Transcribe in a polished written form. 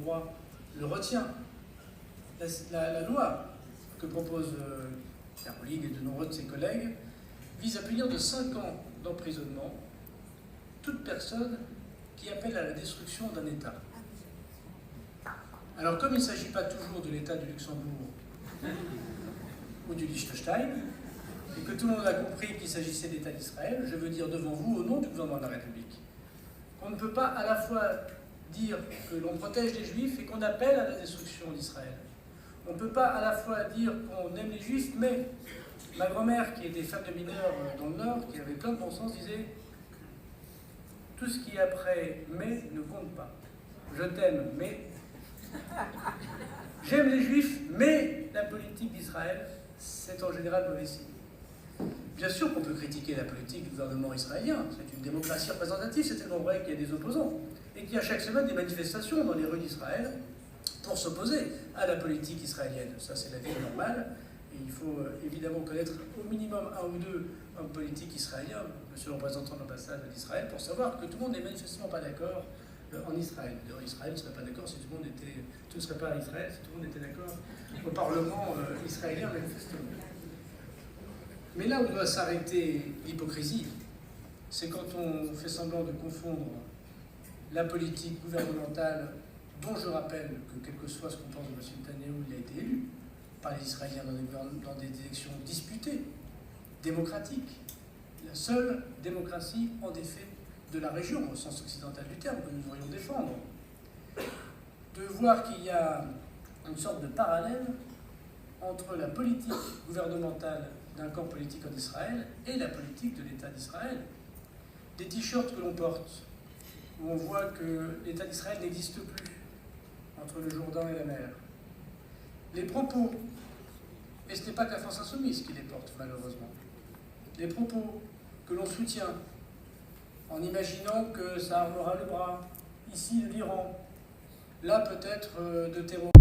droit le retient. La loi que propose Caroline et de nombreux de ses collègues vise à punir de 5 ans d'emprisonnement toute personne qui appelle à la destruction d'un État. Alors, comme il ne s'agit pas toujours de l'État du Luxembourg ou du Liechtenstein, et que tout le monde a compris qu'il s'agissait d'État d'Israël, je veux dire devant vous, au nom du gouvernement de la République, qu'on ne peut pas à la fois dire que l'on protège les Juifs et qu'on appelle à la destruction d'Israël. On ne peut pas à la fois dire qu'on aime les Juifs, mais ma grand-mère, qui était femme de mineur dans le Nord, qui avait plein de bon sens, disait « Tout ce qui est après « mais » ne compte pas. Je t'aime, mais... J'aime les Juifs, mais la politique d'Israël, c'est en général mauvais signe. » Bien sûr qu'on peut critiquer la politique du gouvernement israélien, c'est une démocratie représentative, c'est tellement vrai qu'il y a des opposants, et qu'il y a chaque semaine des manifestations dans les rues d'Israël pour s'opposer à la politique israélienne. Ça, c'est la vie normale, et il faut évidemment connaître au minimum un ou deux hommes politiques israéliens, monsieur le représentant de l'ambassade d'Israël, pour savoir que tout le monde n'est manifestement pas d'accord en Israël. D'ailleurs, Israël ne serait pas d'accord si tout le monde était... Tout ne serait pas Israël si tout le monde était d'accord au Parlement israélien, manifestement. Mais là où doit s'arrêter l'hypocrisie, c'est quand on fait semblant de confondre la politique gouvernementale, dont je rappelle que, quel que soit ce qu'on pense de M. Netanyahu, il a été élu par les Israéliens dans des élections disputées, démocratiques, la seule démocratie, en effet, de la région, au sens occidental du terme, que nous devrions défendre, de voir qu'il y a une sorte de parallèle entre la politique gouvernementale d'un camp politique en Israël et la politique de l'État d'Israël. Des t-shirts que l'on porte, où on voit que l'État d'Israël n'existe plus entre le Jourdain et la mer. Les propos, et ce n'est pas que la France insoumise qui les porte malheureusement, les propos que l'on soutient en imaginant que ça armera le bras, ici de l'Iran, là peut-être de terrorisme.